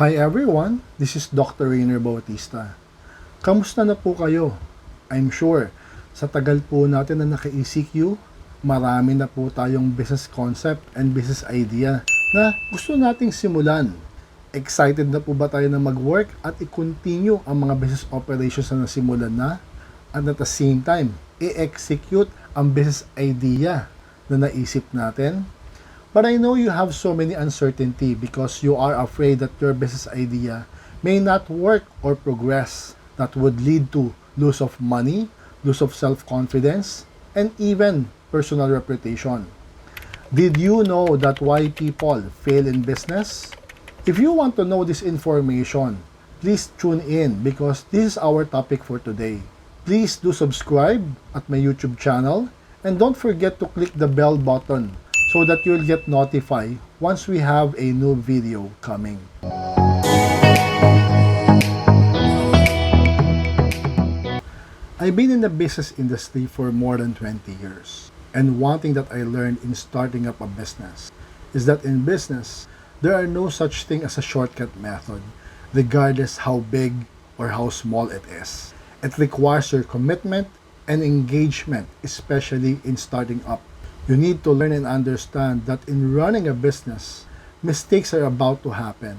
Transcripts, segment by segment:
Hi everyone, this is Dr. Rainer Bautista. Kamusta na po kayo? I'm sure, sa tagal po natin na naka-ECQ, marami na po tayong business concept and business idea na gusto nating simulan. Excited na po ba tayo na mag-work at i-continue ang mga business operations na nasimulan na? At at the same time, i-execute ang business idea na naisip natin? But I know you have so many uncertainty because you are afraid that your business idea may not work or progress. That would lead to loss of money, loss of self-confidence, and even personal reputation. Did you know that why people fail in business? If you want to know this information, please tune in because this is our topic for today. Please do subscribe at my YouTube channel and don't forget to click the bell button so that you'll get notified once we have a new video coming. I've been in the business industry for more than 20 years. And one thing that I learned in starting up a business is that in business, there are no such thing as a shortcut method, regardless how big or how small it is. It requires your commitment and engagement, especially in starting up. You need to learn and understand that in running a business, mistakes are about to happen.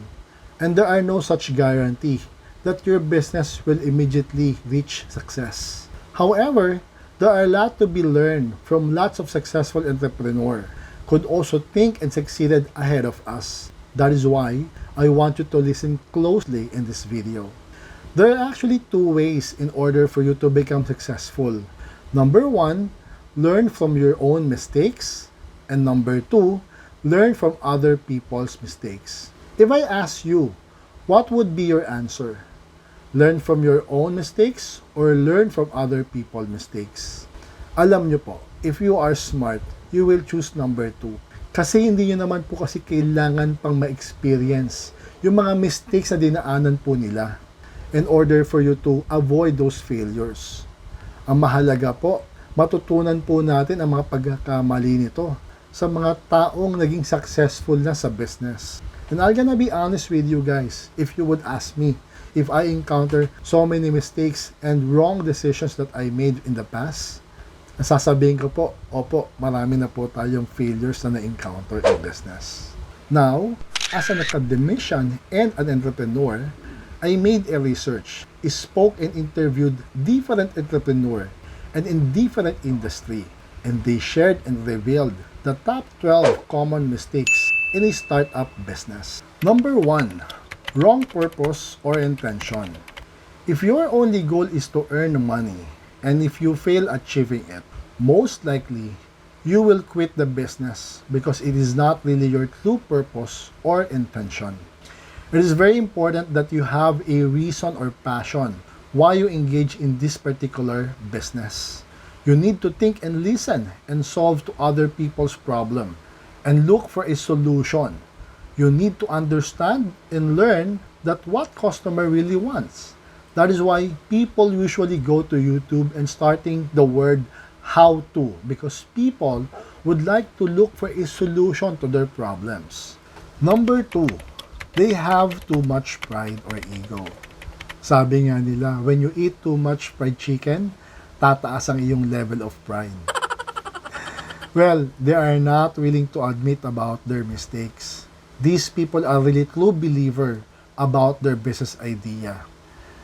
And there are no such guarantee that your business will immediately reach success. However, there are a lot to be learned from lots of successful entrepreneurs could also think and succeeded ahead of us. That is why I want you to listen closely in this video. There are actually two ways in order for you to become successful. Number one, learn from your own mistakes. And number two, learn from other people's mistakes. If I ask you, what would be your answer? Learn from your own mistakes or learn from other people's mistakes? Alam nyo po, if you are smart, you will choose number two. Kasi hindi nyo naman po kasi kailangan pang ma-experience yung mga mistakes na dinaanan po nila in order for you to avoid those failures. Ang mahalaga po, matutunan po natin ang mga pagkakamali nito sa mga taong naging successful na sa business. And I'm gonna be honest with you guys, if you would ask me, if I encounter so many mistakes and wrong decisions that I made in the past, sasabihin ko po, opo, marami na po tayong failures na na-encounter in business. Now, as an academician and an entrepreneur, I made a research, spoke and interviewed different entrepreneurs and in different industry, and they shared and revealed the top 12 common mistakes in a startup business. Number 1, wrong purpose or intention. If your only goal is to earn money, and if you fail achieving it, most likely you will quit the business because it is not really your true purpose or intention. It is very important that you have a reason or passion why you engage in this particular business. You need to think and listen and solve to other people's problem and look for a solution. You need to understand and learn that what customer really wants. That is why people usually go to YouTube and starting the word how to because people would like to look for a solution to their problems. Number 2, they have too much pride or ego. Sabi nga nila, when you eat too much fried chicken, tataas ang iyong level of pride. Well, they are not willing to admit about their mistakes. These people are really true believer about their business idea.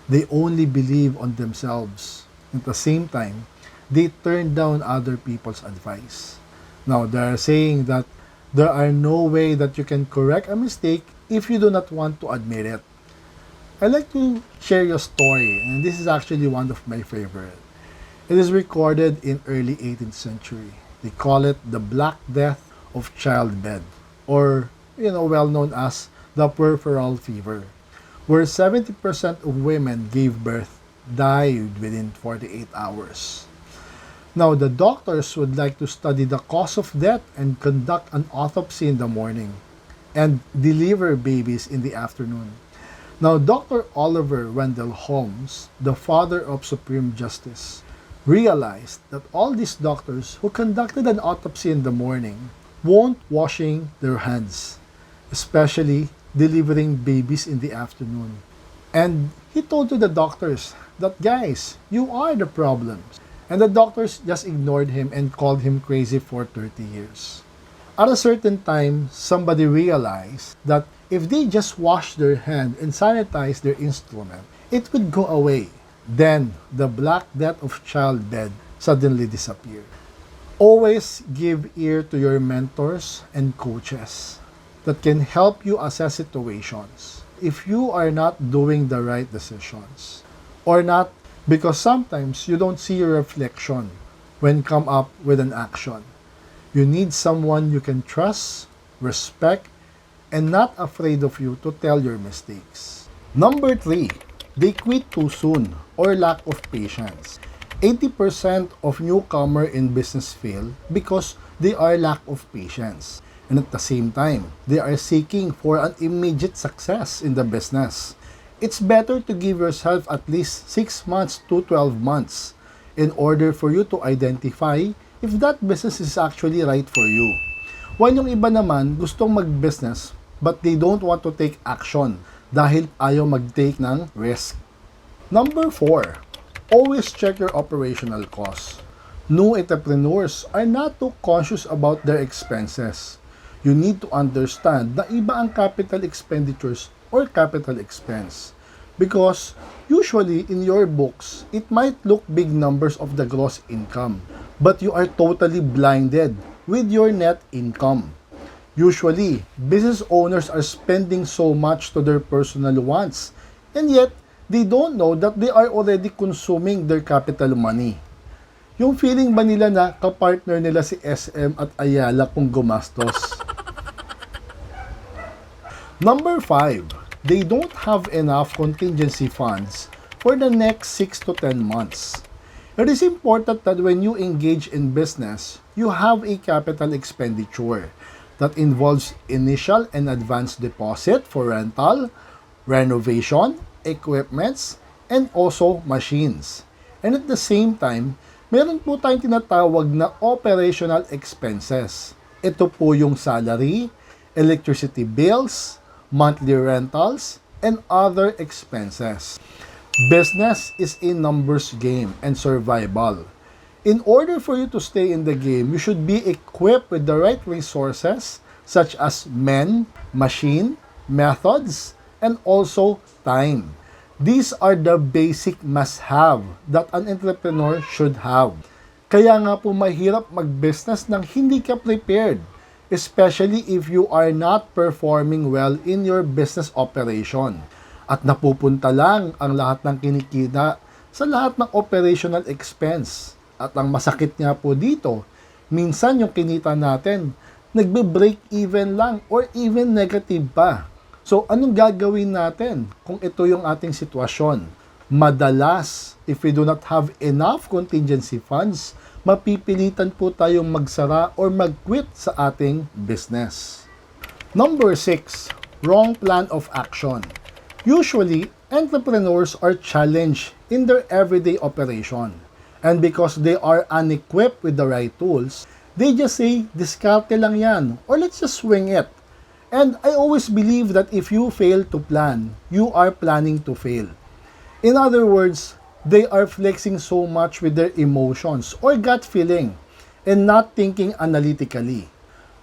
They only believe on themselves. At the same time, they turn down other people's advice. Now, they are saying that there are no way that you can correct a mistake if you do not want to admit it. I'd like to share your story, and this is actually one of my favorite. It is recorded in early 18th century. They call it the Black Death of childbed, or well known as the puerperal fever, where 70% of women gave birth died within 48 hours. Now, the doctors would like to study the cause of death and conduct an autopsy in the morning and deliver babies in the afternoon. Now, Dr. Oliver Wendell Holmes, the father of Supreme Justice, realized that all these doctors who conducted an autopsy in the morning won't washing their hands, especially delivering babies in the afternoon. And he told to the doctors that, guys, you are the problems. And the doctors just ignored him and called him crazy for 30 years. At a certain time, somebody realized that if they just wash their hand and sanitize their instrument, it would go away. Then, the black death of childbed suddenly disappeared. Always give ear to your mentors and coaches that can help you assess situations if you are not doing the right decisions or not, because sometimes you don't see your reflection when come up with an action. You need someone you can trust, respect, and not afraid of you to tell your mistakes. Number 3, they quit too soon or lack of patience. 80% of newcomer in business fail because they are lack of patience. And at the same time, they are seeking for an immediate success in the business. It's better to give yourself at least 6 months to 12 months in order for you to identify if that business is actually right for you. While yung iba naman gustong mag-business but they don't want to take action dahil ayaw mag-take ng risk. Number 4, always check your operational costs. New entrepreneurs are not too conscious about their expenses. You need to understand na iba ang capital expenditures or capital expense. Because usually in your books, it might look big numbers of the gross income, but you are totally blinded with your net income. Usually, business owners are spending so much to their personal wants, and yet, they don't know that they are already consuming their capital money. Yung feeling ba nila na kapartner nila si SM at Ayala kung gumastos? Number 5, they don't have enough contingency funds for the next 6 to 10 months. It is important that when you engage in business, you have a capital expenditure that involves initial and advanced deposit for rental, renovation, equipments, and also machines. And at the same time, meron po tayong tinatawag na operational expenses. Ito po yung salary, electricity bills, monthly rentals, and other expenses. Business is a numbers game and survival. In order for you to stay in the game, you should be equipped with the right resources such as men, machine, methods, and also time. These are the basic must-have that an entrepreneur should have. Kaya nga po mahirap mag-business nang hindi ka prepared, especially if you are not performing well in your business operation. At napupunta lang ang lahat ng kinikita sa lahat ng operational expense. At ang masakit nga po dito, minsan yung kinita natin, nagbe-break even lang or even negative pa. So, anong gagawin natin kung ito yung ating sitwasyon? Madalas, if we do not have enough contingency funds, mapipilitan po tayong magsara or mag-quit sa ating business. Number 6, wrong plan of action. Usually, entrepreneurs are challenged in their everyday operation. And because they are unequipped with the right tools, they just say, diskarte lang yan, or let's just swing it. And I always believe that if you fail to plan, you are planning to fail. In other words, they are flexing so much with their emotions or gut feeling and not thinking analytically.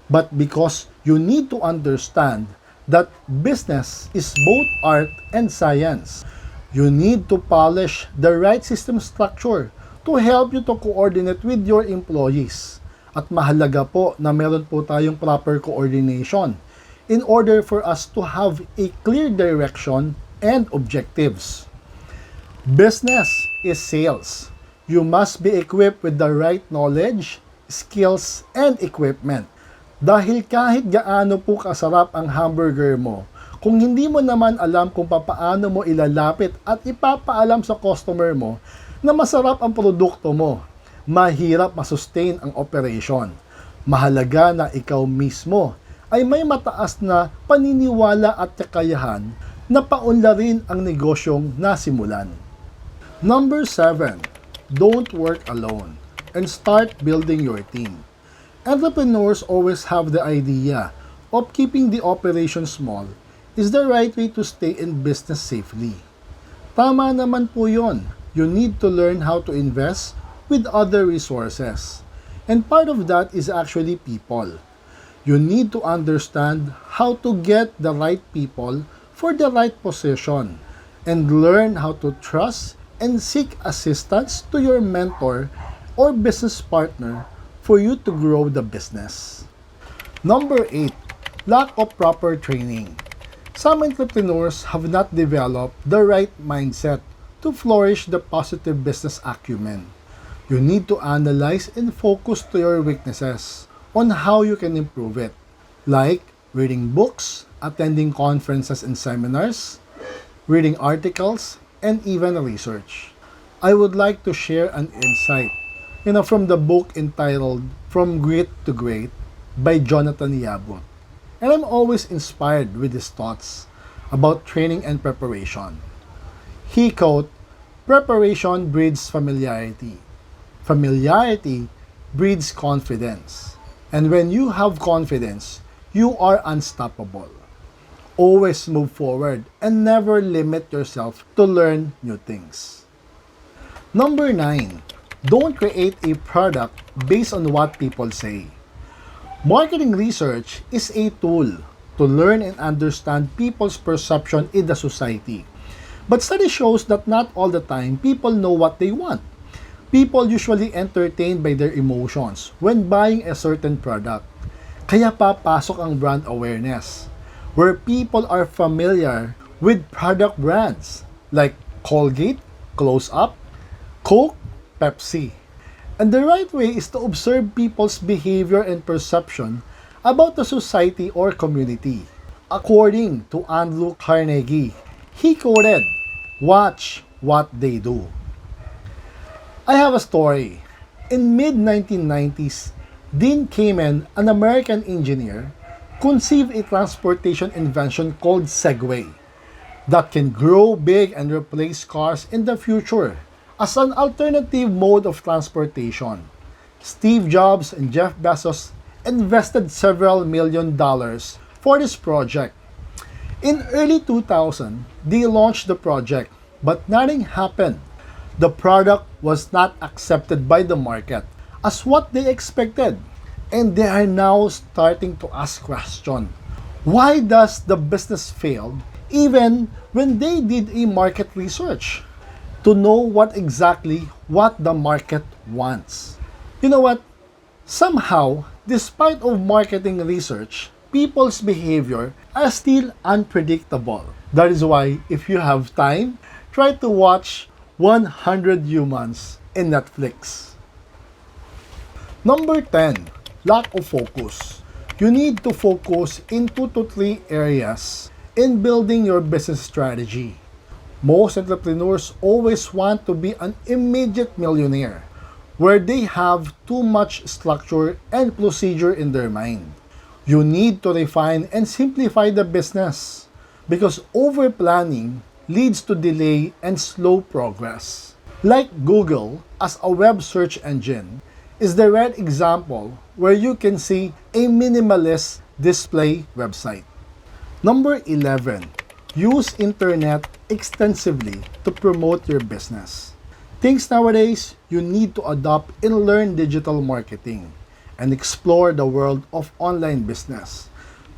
But because you need to understand that business is both art and science, you need to polish the right system structure to help you to coordinate with your employees. At mahalaga po na meron po tayong proper coordination in order for us to have a clear direction and objectives. Business is sales. You must be equipped with the right knowledge, skills, and equipment. Dahil kahit gaano po kasarap ang hamburger mo, kung hindi mo naman alam kung papaano mo ilalapit at ipapaalam sa customer mo na masarap ang produkto mo, mahirap masustain ang operation. Mahalaga na ikaw mismo ay may mataas na paniniwala at kakayahan na paunlarin ang negosyong nasimulan. Number 7, don't work alone and start building your team. Entrepreneurs always have the idea of keeping the operation small is the right way to stay in business safely. Tama naman po yun. You need to learn how to invest with other resources. And part of that is actually people. You need to understand how to get the right people for the right position and learn how to trust and seek assistance to your mentor or business partner for you to grow the business. Number 8, lack of proper training. Some entrepreneurs have not developed the right mindset to flourish the positive business acumen. You need to analyze and focus to your weaknesses on how you can improve it, like reading books, attending conferences and seminars, reading articles, and even research. I would like to share an insight, from the book entitled From Grit to Great by Jonathan Yabut. And I'm always inspired with his thoughts about training and preparation. He quote, "Preparation breeds familiarity. Familiarity breeds confidence. And when you have confidence, you are unstoppable. Always move forward and never limit yourself to learn new things." Number 9, don't create a product based on what people say. Marketing research is a tool to learn and understand people's perception in the society. But study shows that not all the time people know what they want. People usually entertained by their emotions when buying a certain product. Kaya papasok ang brand awareness, where people are familiar with product brands like Colgate, Close Up, Coke, Pepsi. And the right way is to observe people's behavior and perception about the society or community. According to Andrew Carnegie, he quoted, "Watch what they do." I have a story. In mid-1990s, Dean Kamen, an American engineer, conceived a transportation invention called Segway that can grow big and replace cars in the future as an alternative mode of transportation. Steve Jobs and Jeff Bezos invested several $1 million for this project. In early 2000, they launched the project, but nothing happened. The product was not accepted by the market as what they expected, and they are now starting to ask questions. Why does the business fail even when they did a market research to know what the market wants? You know what? Somehow, despite of marketing research, people's behavior are still unpredictable. That is why if you have time, try to watch 100 Humans in Netflix. Number 10, lack of focus. You need to focus in 2 to 3 areas in building your business strategy. Most entrepreneurs always want to be an immediate millionaire, where they have too much structure and procedure in their mind. You need to refine and simplify the business because over-planning leads to delay and slow progress. Like Google as a web search engine is the right example where you can see a minimalist display website. Number 11, use internet extensively to promote your business. Things nowadays, you need to adopt and learn digital marketing and explore the world of online business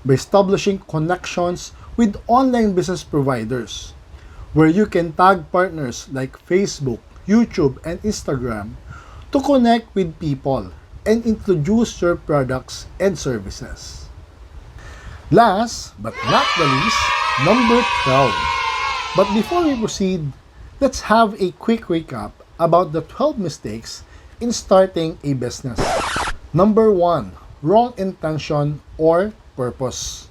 by establishing connections with online business providers, where you can tag partners like Facebook, YouTube, and Instagram to connect with people and introduce your products and services. Last but not the least, number 12. But before we proceed, let's have a quick recap about the 12 mistakes in starting a business. Number 1, wrong intention or purpose.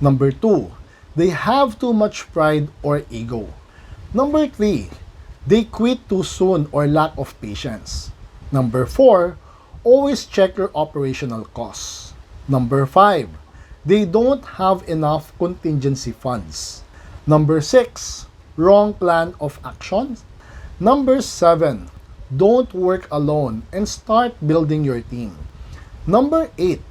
Number 2, they have too much pride or ego. Number 3, they quit too soon or lack of patience. Number 4, always check your operational costs. Number 5, they don't have enough contingency funds. Number 6, wrong plan of action. Number 7, don't work alone and start building your team. Number 8,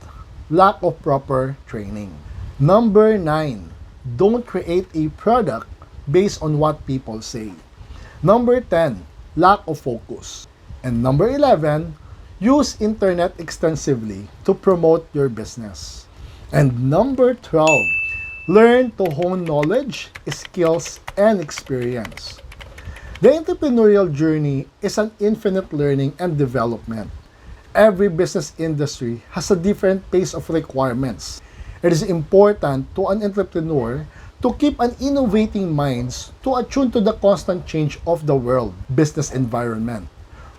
lack of proper training. Number 9, Don't create a product based on what people say. Number 10, lack of focus. And number 11, use internet extensively to promote your business. And number 12, learn to hone knowledge, skills, and experience. The entrepreneurial journey is an infinite learning and development. Every business industry has a different pace of requirements. It is important to an entrepreneur to keep an innovating minds to attune to the constant change of the world business environment.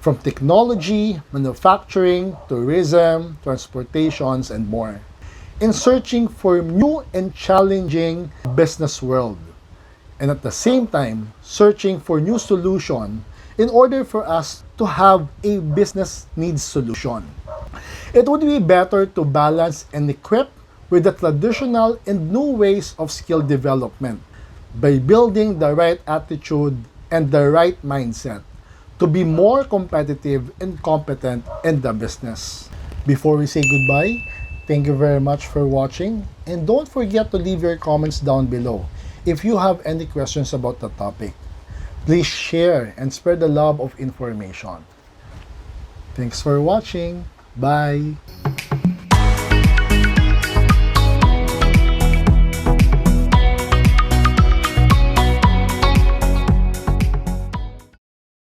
From technology, manufacturing, tourism, transportations, and more. In searching for new and challenging business world. And at the same time, searching for new solution in order for us to have a business needs solution. It would be better to balance and equip with the traditional and new ways of skill development by building the right attitude and the right mindset to be more competitive and competent in the business. Before we say goodbye, thank you very much for watching, and don't forget to leave your comments down below if you have any questions about the topic. Please share and spread the love of information. Thanks for watching. Bye.